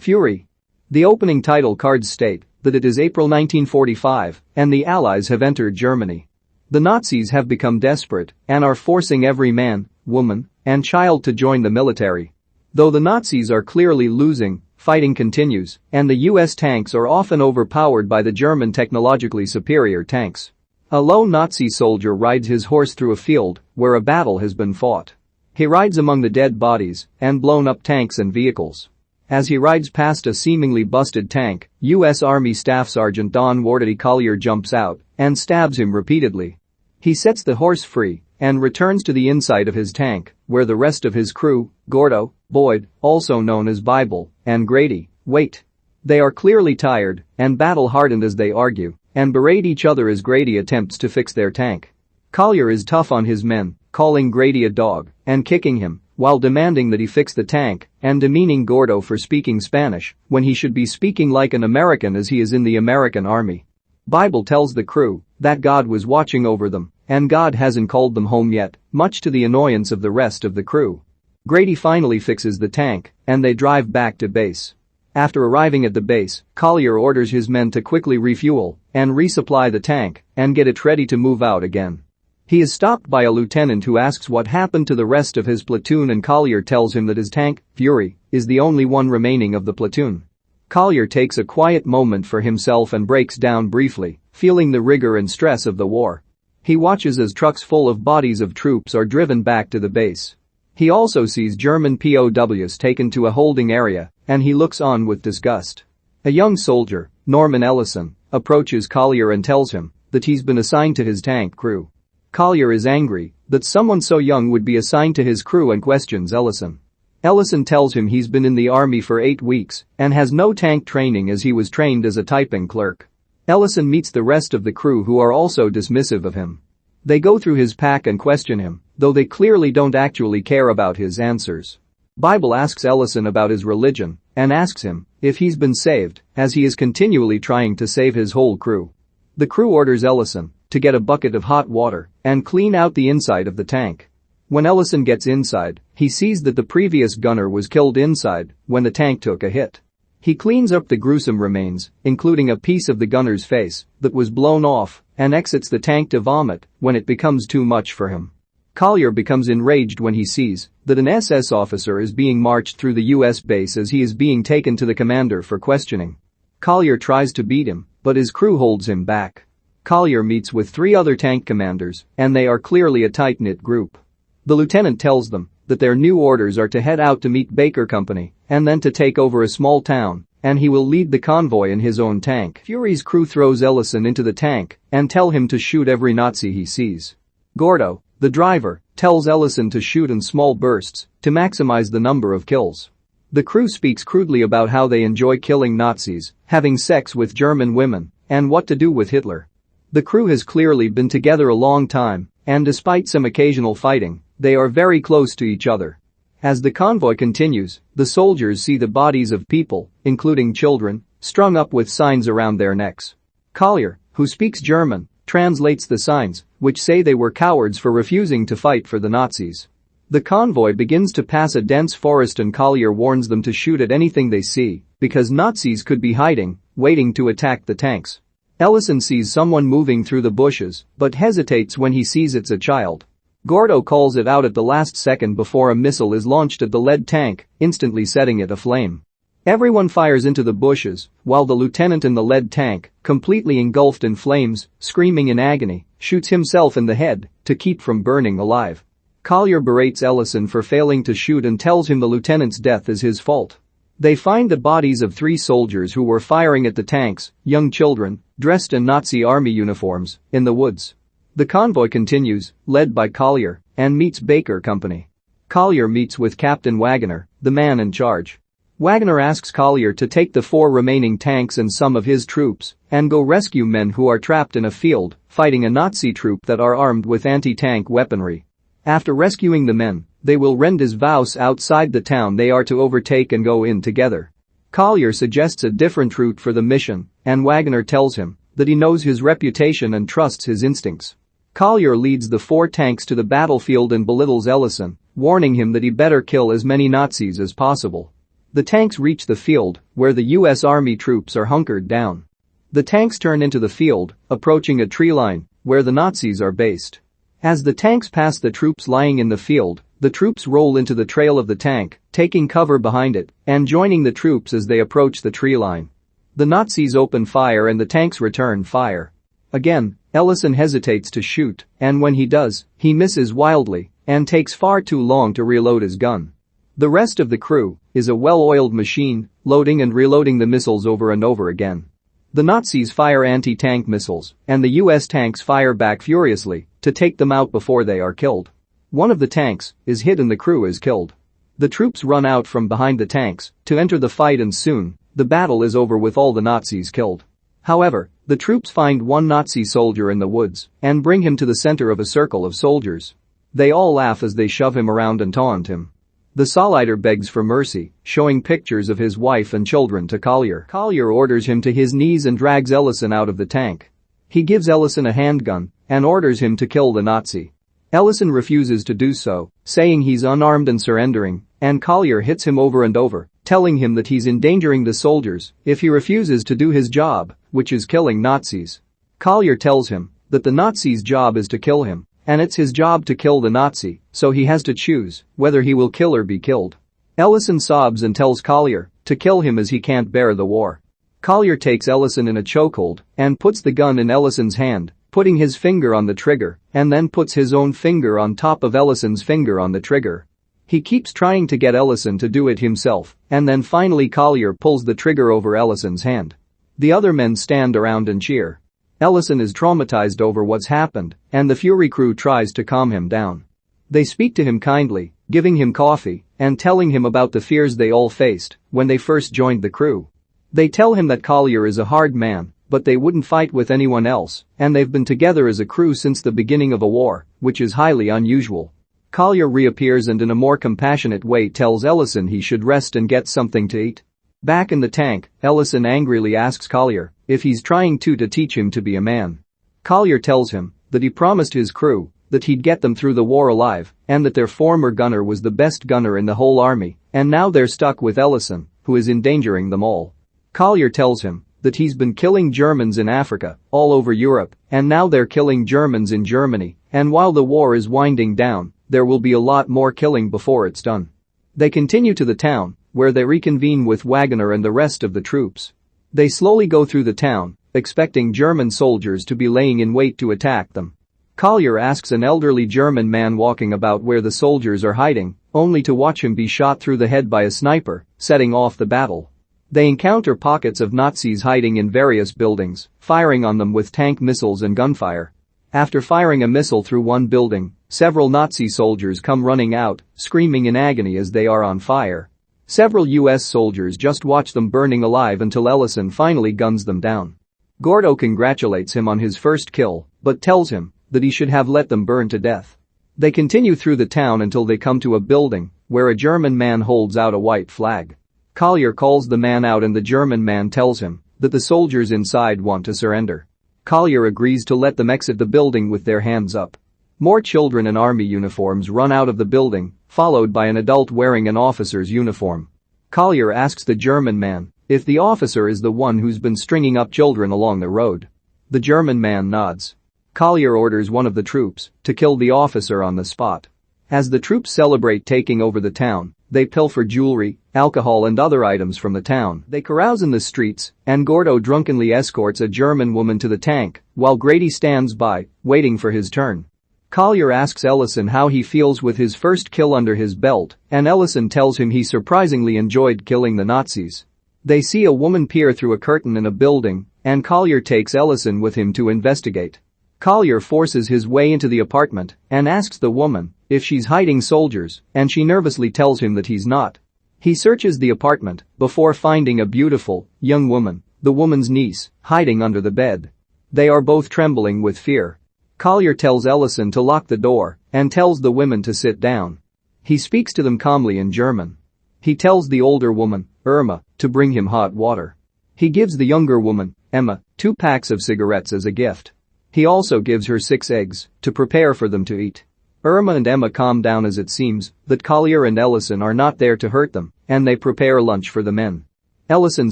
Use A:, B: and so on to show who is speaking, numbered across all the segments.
A: Fury. The opening title cards state that it is April 1945 and the Allies have entered Germany. The Nazis have become desperate and are forcing every man, woman, and child to join the military. Though the Nazis are clearly losing, fighting continues, and the US tanks are often overpowered by the German technologically superior tanks. A lone Nazi soldier rides his horse through a field where a battle has been fought. He rides among the dead bodies and blown up tanks and vehicles. As he rides past a seemingly busted tank, U.S. Army Staff Sergeant Don Wardy Collier jumps out and stabs him repeatedly. He sets the horse free and returns to the inside of his tank, where the rest of his crew, Gordo, Boyd, also known as Bible, and Grady, wait. They are clearly tired and battle-hardened as they argue and berate each other as Grady attempts to fix their tank. Collier is tough on his men, calling Grady a dog and kicking him while demanding that he fix the tank and demeaning Gordo for speaking Spanish when he should be speaking like an American as he is in the American Army. Bible tells the crew that God was watching over them and God hasn't called them home yet, much to the annoyance of the rest of the crew. Grady finally fixes the tank and they drive back to base. After arriving at the base, Collier orders his men to quickly refuel and resupply the tank and get it ready to move out again. He is stopped by a lieutenant who asks what happened to the rest of his platoon and Collier tells him that his tank, Fury, is the only one remaining of the platoon. Collier takes a quiet moment for himself and breaks down briefly, feeling the rigor and stress of the war. He watches as trucks full of bodies of troops are driven back to the base. He also sees German POWs taken to a holding area, and he looks on with disgust. A young soldier, Norman Ellison, approaches Collier and tells him that he's been assigned to his tank crew. Collier is angry that someone so young would be assigned to his crew and questions Ellison. Ellison tells him he's been in the army for 8 weeks and has no tank training as he was trained as a typing clerk. Ellison meets the rest of the crew who are also dismissive of him. They go through his pack and question him, though they clearly don't actually care about his answers. Bible asks Ellison about his religion and asks him if he's been saved, as he is continually trying to save his whole crew. The crew orders Ellison to get a bucket of hot water and clean out the inside of the tank. When Ellison gets inside, he sees that the previous gunner was killed inside when the tank took a hit. He cleans up the gruesome remains, including a piece of the gunner's face that was blown off, and exits the tank to vomit when it becomes too much for him. Collier becomes enraged when he sees that an SS officer is being marched through the US base as he is being taken to the commander for questioning. Collier tries to beat him, but his crew holds him back. Collier meets with 3 other tank commanders, and they are clearly a tight-knit group. The lieutenant tells them that their new orders are to head out to meet Baker Company and then to take over a small town, and he will lead the convoy in his own tank. Fury's crew throws Ellison into the tank and tell him to shoot every Nazi he sees. Gordo, the driver, tells Ellison to shoot in small bursts to maximize the number of kills. The crew speaks crudely about how they enjoy killing Nazis, having sex with German women, and what to do with Hitler. The crew has clearly been together a long time, and despite some occasional fighting, they are very close to each other. As the convoy continues, the soldiers see the bodies of people, including children, strung up with signs around their necks. Collier, who speaks German, translates the signs, which say they were cowards for refusing to fight for the Nazis. The convoy begins to pass a dense forest and Collier warns them to shoot at anything they see, because Nazis could be hiding, waiting to attack the tanks. Ellison sees someone moving through the bushes, but hesitates when he sees it's a child. Gordo calls it out at the last second before a missile is launched at the lead tank, instantly setting it aflame. Everyone fires into the bushes, while the lieutenant in the lead tank, completely engulfed in flames, screaming in agony, shoots himself in the head to keep from burning alive. Collier berates Ellison for failing to shoot and tells him the lieutenant's death is his fault. They find the bodies of 3 soldiers who were firing at the tanks, young children, dressed in Nazi army uniforms, in the woods. The convoy continues, led by Collier, and meets Baker Company. Collier meets with Captain Wagner, the man in charge. Wagner asks Collier to take the 4 remaining tanks and some of his troops and go rescue men who are trapped in a field fighting a Nazi troop that are armed with anti-tank weaponry. After rescuing the men, they will rend his vows outside the town they are to overtake and go in together. Collier suggests a different route for the mission, and Wagner tells him that he knows his reputation and trusts his instincts. Collier leads the 4 tanks to the battlefield and belittles Ellison, warning him that he better kill as many Nazis as possible. The tanks reach the field, where the US Army troops are hunkered down. The tanks turn into the field, approaching a tree line, where the Nazis are based. As the tanks pass the troops lying in the field, the troops roll into the trail of the tank, taking cover behind it, and joining the troops as they approach the tree line. The Nazis open fire and the tanks return fire. Again, Ellison hesitates to shoot, and when he does, he misses wildly and takes far too long to reload his gun. The rest of the crew is a well-oiled machine, loading and reloading the missiles over and over again. The Nazis fire anti-tank missiles, and the US tanks fire back furiously to take them out before they are killed. One of the tanks is hit and the crew is killed. The troops run out from behind the tanks to enter the fight, and soon, the battle is over with all the Nazis killed. However, the troops find one Nazi soldier in the woods and bring him to the center of a circle of soldiers. They all laugh as they shove him around and taunt him. The Solider begs for mercy, showing pictures of his wife and children to Collier. Collier orders him to his knees and drags Ellison out of the tank. He gives Ellison a handgun and orders him to kill the Nazi. Ellison refuses to do so, saying he's unarmed and surrendering, and Collier hits him over and over, telling him that he's endangering the soldiers if he refuses to do his job, which is killing Nazis. Collier tells him that the Nazi's job is to kill him, and it's his job to kill the Nazi, so he has to choose whether he will kill or be killed. Ellison sobs and tells Collier to kill him as he can't bear the war. Collier takes Ellison in a chokehold and puts the gun in Ellison's hand, putting his finger on the trigger, and then puts his own finger on top of Ellison's finger on the trigger. He keeps trying to get Ellison to do it himself, and then finally Collier pulls the trigger over Ellison's hand. The other men stand around and cheer. Ellison is traumatized over what's happened, and the Fury crew tries to calm him down. They speak to him kindly, giving him coffee and telling him about the fears they all faced when they first joined the crew. They tell him that Collier is a hard man, but they wouldn't fight with anyone else, and they've been together as a crew since the beginning of a war, which is highly unusual. Collier reappears and in a more compassionate way tells Ellison he should rest and get something to eat. Back in the tank, Ellison angrily asks Collier if he's trying to teach him to be a man. Collier tells him that he promised his crew that he'd get them through the war alive and that their former gunner was the best gunner in the whole army, and now they're stuck with Ellison, who is endangering them all. Collier tells him that he's been killing Germans in Africa, all over Europe, and now they're killing Germans in Germany, and while the war is winding down, there will be a lot more killing before it's done. They continue to the town, where they reconvene with Wagner and the rest of the troops. They slowly go through the town, expecting German soldiers to be laying in wait to attack them. Collier asks an elderly German man walking about where the soldiers are hiding, only to watch him be shot through the head by a sniper, setting off the battle. They encounter pockets of Nazis hiding in various buildings, firing on them with tank missiles and gunfire. After firing a missile through one building, several Nazi soldiers come running out, screaming in agony as they are on fire. Several US soldiers just watch them burning alive until Ellison finally guns them down. Gordo congratulates him on his first kill, but tells him that he should have let them burn to death. They continue through the town until they come to a building where a German man holds out a white flag. Collier calls the man out and the German man tells him that the soldiers inside want to surrender. Collier agrees to let them exit the building with their hands up. More children in army uniforms run out of the building, followed by an adult wearing an officer's uniform. Collier asks the German man if the officer is the one who's been stringing up children along the road. The German man nods. Collier orders one of the troops to kill the officer on the spot. As the troops celebrate taking over the town, they pilfer jewelry, alcohol and other items from the town. They carouse in the streets, and Gordo drunkenly escorts a German woman to the tank, while Grady stands by, waiting for his turn. Collier asks Ellison how he feels with his first kill under his belt, and Ellison tells him he surprisingly enjoyed killing the Nazis. They see a woman peer through a curtain in a building, and Collier takes Ellison with him to investigate. Collier forces his way into the apartment and asks the woman if she's hiding soldiers, and she nervously tells him that he's not. He searches the apartment before finding a beautiful, young woman, the woman's niece, hiding under the bed. They are both trembling with fear. Collier tells Ellison to lock the door and tells the women to sit down. He speaks to them calmly in German. He tells the older woman, Irma, to bring him hot water. He gives the younger woman, Emma, 2 packs of cigarettes as a gift. He also gives her 6 eggs to prepare for them to eat. Irma and Emma calm down as it seems that Collier and Ellison are not there to hurt them, and they prepare lunch for the men. Ellison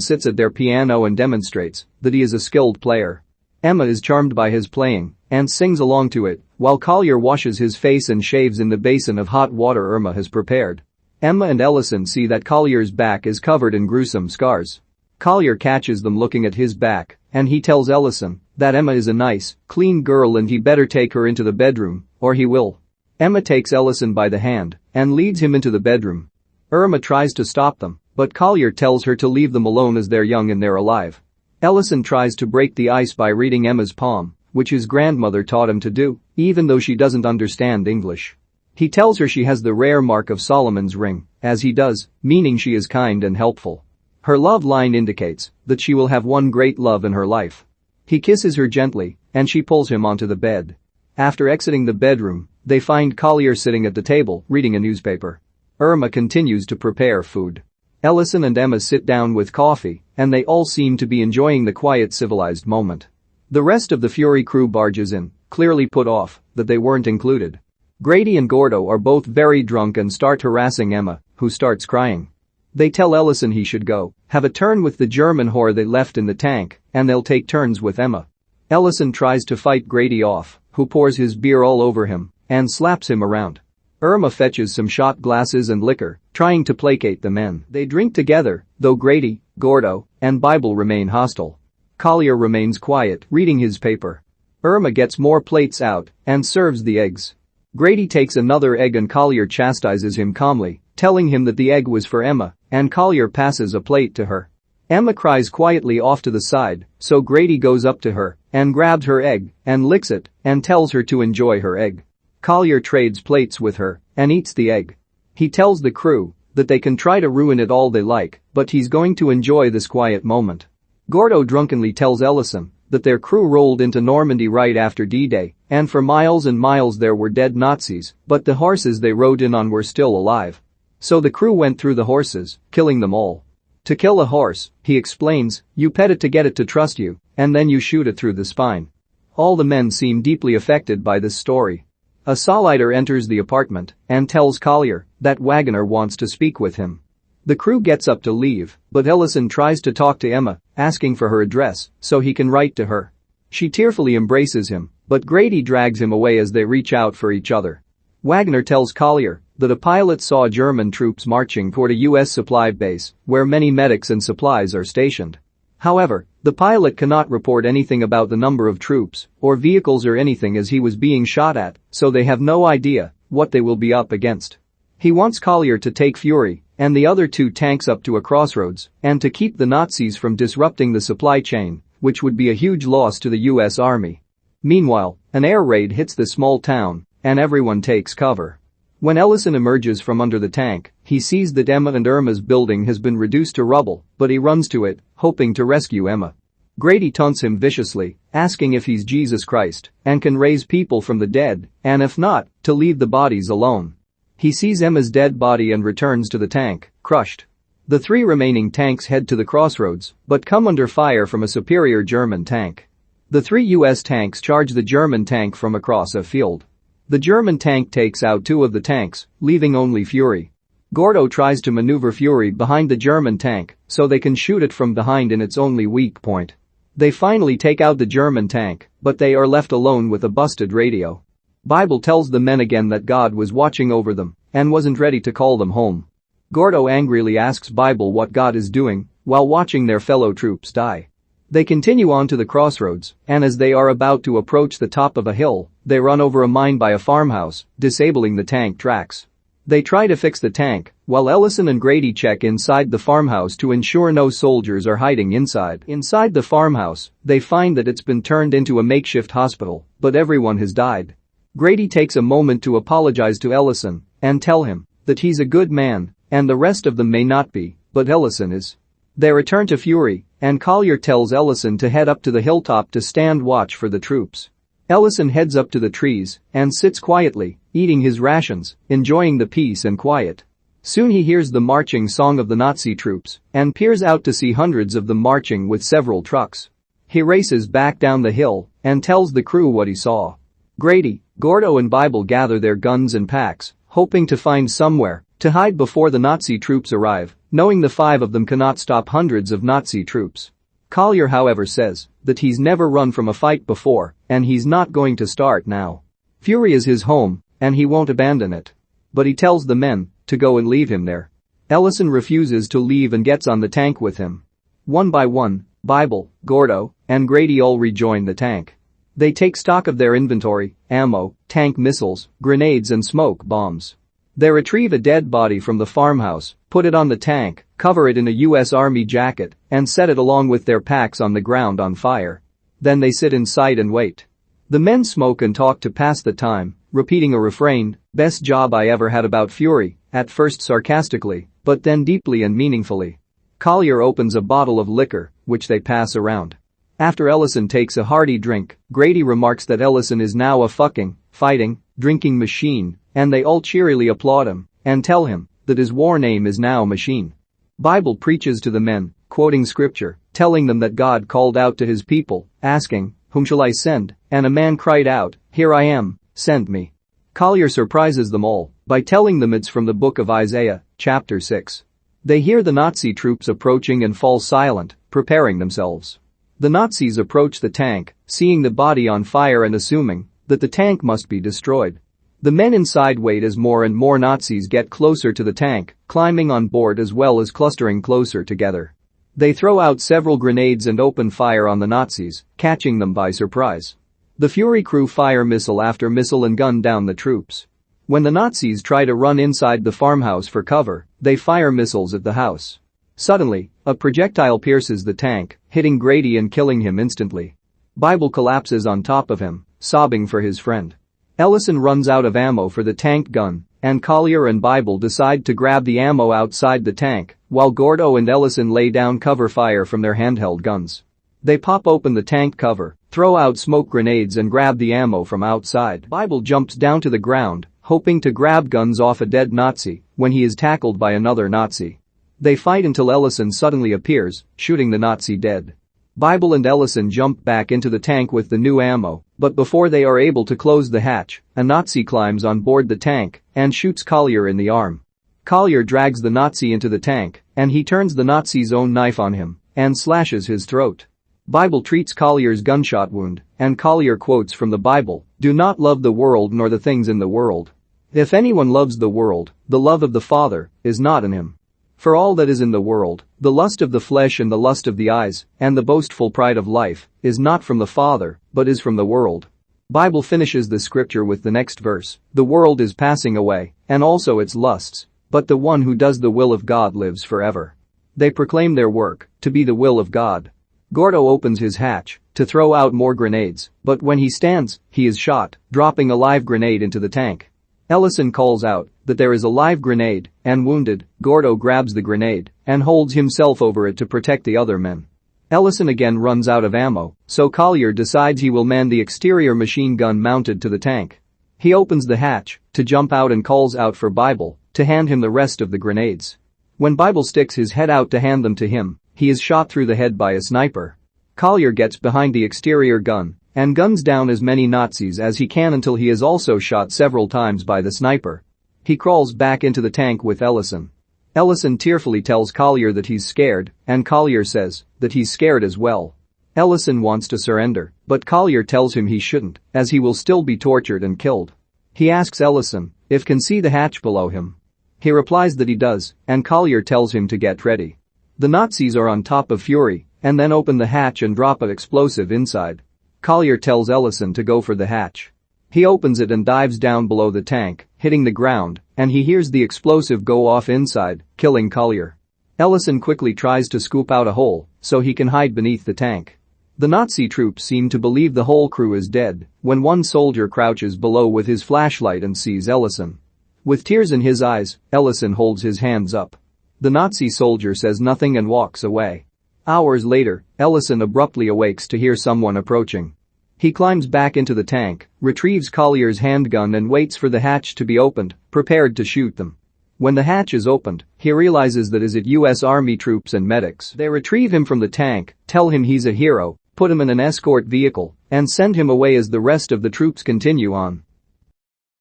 A: sits at their piano and demonstrates that he is a skilled player. Emma is charmed by his playing and sings along to it, while Collier washes his face and shaves in the basin of hot water Irma has prepared. Emma and Ellison see that Collier's back is covered in gruesome scars. Collier catches them looking at his back, and he tells Ellison that Emma is a nice, clean girl and he better take her into the bedroom, or he will. Emma takes Ellison by the hand and leads him into the bedroom. Irma tries to stop them, but Collier tells her to leave them alone as they're young and they're alive. Ellison tries to break the ice by reading Emma's palm, which his grandmother taught him to do, even though she doesn't understand English. He tells her she has the rare mark of Solomon's ring, as he does, meaning she is kind and helpful. Her love line indicates that she will have one great love in her life. He kisses her gently, and she pulls him onto the bed. After exiting the bedroom, they find Collier sitting at the table, reading a newspaper. Irma continues to prepare food. Ellison and Emma sit down with coffee, and they all seem to be enjoying the quiet civilized moment. The rest of the Fury crew barges in, clearly put off that they weren't included. Grady and Gordo are both very drunk and start harassing Emma, who starts crying. They tell Ellison he should go have a turn with the German whore they left in the tank, and they'll take turns with Emma. Ellison tries to fight Grady off, who pours his beer all over him and slaps him around. Irma fetches some shot glasses and liquor, trying to placate the men. They drink together, though Grady, Gordo, and Bible remain hostile. Collier remains quiet, reading his paper. Irma gets more plates out and serves the eggs. Grady takes another egg and Collier chastises him calmly, telling him that the egg was for Emma, and Collier passes a plate to her. Emma cries quietly off to the side, so Grady goes up to her and grabs her egg and licks it and tells her to enjoy her egg. Collier trades plates with her and eats the egg. He tells the crew that they can try to ruin it all they like, but he's going to enjoy this quiet moment. Gordo drunkenly tells Ellison that their crew rolled into Normandy right after D-Day, and for miles and miles there were dead Nazis, but the horses they rode in on were still alive. So the crew went through the horses, killing them all. To kill a horse, he explains, you pet it to get it to trust you, and then you shoot it through the spine. All the men seem deeply affected by this story. A Solider enters the apartment and tells Collier that Wagoner wants to speak with him. The crew gets up to leave, but Ellison tries to talk to Emma, asking for her address so he can write to her. She tearfully embraces him, but Grady drags him away as they reach out for each other. Wagoner tells Collier that a pilot saw German troops marching toward a U.S. supply base where many medics and supplies are stationed. However, the pilot cannot report anything about the number of troops or vehicles or anything as he was being shot at, so they have no idea what they will be up against. He wants Collier to take Fury and the other two tanks up to a crossroads and to keep the Nazis from disrupting the supply chain, which would be a huge loss to the U.S. Army. Meanwhile, an air raid hits the small town and everyone takes cover. When Ellison emerges from under the tank, he sees that Emma and Irma's building has been reduced to rubble, but he runs to it, hoping to rescue Emma. Grady taunts him viciously, asking if he's Jesus Christ and can raise people from the dead, and if not, to leave the bodies alone. He sees Emma's dead body and returns to the tank, crushed. The three remaining tanks head to the crossroads, but come under fire from a superior German tank. The three U.S. tanks charge the German tank from across a field. The German tank takes out two of the tanks, leaving only Fury. Gordo tries to maneuver Fury behind the German tank so they can shoot it from behind in its only weak point. They finally take out the German tank, but they are left alone with a busted radio. Bible tells the men again that God was watching over them and wasn't ready to call them home. Gordo angrily asks Bible what God is doing while watching their fellow troops die. They continue on to the crossroads, and as they are about to approach the top of a hill, they run over a mine by a farmhouse, disabling the tank tracks. They try to fix the tank, while Ellison and Grady check inside the farmhouse to ensure no soldiers are hiding inside. Inside the farmhouse, they find that it's been turned into a makeshift hospital, but everyone has died. Grady takes a moment to apologize to Ellison and tell him that he's a good man, and the rest of them may not be, but Ellison is. They return to Fury, and Collier tells Ellison to head up to the hilltop to stand watch for the troops. Ellison heads up to the trees and sits quietly, eating his rations, enjoying the peace and quiet. Soon he hears the marching song of the Nazi troops and peers out to see hundreds of them marching with several trucks. He races back down the hill and tells the crew what he saw. Grady, Gordo and Bible gather their guns and packs, hoping to find somewhere to hide before the Nazi troops arrive, knowing the 5 of them cannot stop hundreds of Nazi troops. Collier, however, says that he's never run from a fight before and he's not going to start now. Fury is his home and he won't abandon it. But he tells the men to go and leave him there. Ellison refuses to leave and gets on the tank with him. One by one, Bible, Gordo, and Grady all rejoin the tank. They take stock of their inventory, ammo, tank missiles, grenades and smoke bombs. They retrieve a dead body from the farmhouse, put it on the tank, cover it in a US Army jacket, and set it along with their packs on the ground on fire. Then they sit inside and wait. The men smoke and talk to pass the time, repeating a refrain, "Best job I ever had," about Fury, at first sarcastically, but then deeply and meaningfully. Collier opens a bottle of liquor, which they pass around. After Ellison takes a hearty drink, Grady remarks that Ellison is now a fucking, fighting, drinking machine, and they all cheerily applaud him and tell him that his war name is now Machine. Bible preaches to the men, quoting scripture, telling them that God called out to his people, asking, "Whom shall I send?" And a man cried out, "Here I am, send me." Collier surprises them all by telling them it's from the book of Isaiah, chapter 6. They hear the Nazi troops approaching and fall silent, preparing themselves. The Nazis approach the tank, seeing the body on fire and assuming that the tank must be destroyed. The men inside wait as more and more Nazis get closer to the tank, climbing on board as well as clustering closer together. They throw out several grenades and open fire on the Nazis, catching them by surprise. The Fury crew fire missile after missile and gun down the troops. When the Nazis try to run inside the farmhouse for cover, they fire missiles at the house. Suddenly, a projectile pierces the tank, hitting Grady and killing him instantly. Bible collapses on top of him, sobbing for his friend. Ellison runs out of ammo for the tank gun, and Collier and Bible decide to grab the ammo outside the tank, while Gordo and Ellison lay down cover fire from their handheld guns. They pop open the tank cover, throw out smoke grenades and grab the ammo from outside. Bible jumps down to the ground, hoping to grab guns off a dead Nazi, when he is tackled by another Nazi. They fight until Ellison suddenly appears, shooting the Nazi dead. Bible and Ellison jump back into the tank with the new ammo, but before they are able to close the hatch, a Nazi climbs on board the tank and shoots Collier in the arm. Collier drags the Nazi into the tank, and he turns the Nazi's own knife on him and slashes his throat. Bible treats Collier's gunshot wound, and Collier quotes from the Bible, "Do not love the world nor the things in the world. If anyone loves the world, the love of the Father is not in him. For all that is in the world, the lust of the flesh and the lust of the eyes, and the boastful pride of life, is not from the Father, but is from the world." Bible finishes the scripture with the next verse, "The world is passing away, and also its lusts, but the one who does the will of God lives forever." They proclaim their work to be the will of God. Gordo opens his hatch to throw out more grenades, but when he stands, he is shot, dropping a live grenade into the tank. Ellison calls out that there is a live grenade, and wounded, Gordo grabs the grenade and holds himself over it to protect the other men. Ellison again runs out of ammo, so Collier decides he will man the exterior machine gun mounted to the tank. He opens the hatch to jump out and calls out for Bible to hand him the rest of the grenades. When Bible sticks his head out to hand them to him, he is shot through the head by a sniper. Collier gets behind the exterior gun and guns down as many Nazis as he can until he is also shot several times by the sniper. He crawls back into the tank with Ellison. Ellison tearfully tells Collier that he's scared, and Collier says that he's scared as well. Ellison wants to surrender, but Collier tells him he shouldn't, as he will still be tortured and killed. He asks Ellison if can see the hatch below him. He replies that he does, and Collier tells him to get ready. The Nazis are on top of Fury, and then open the hatch and drop an explosive inside. Collier tells Ellison to go for the hatch. He opens it and dives down below the tank, hitting the ground, and he hears the explosive go off inside, killing Collier. Ellison quickly tries to scoop out a hole so he can hide beneath the tank. The Nazi troops seem to believe the whole crew is dead when one soldier crouches below with his flashlight and sees Ellison. With tears in his eyes, Ellison holds his hands up. The Nazi soldier says nothing and walks away. Hours later, Ellison abruptly awakes to hear someone approaching. He climbs back into the tank, retrieves Collier's handgun and waits for the hatch to be opened, prepared to shoot them. When the hatch is opened, he realizes that it is US Army troops and medics. They retrieve him from the tank, tell him he's a hero, put him in an escort vehicle and send him away as the rest of the troops continue on.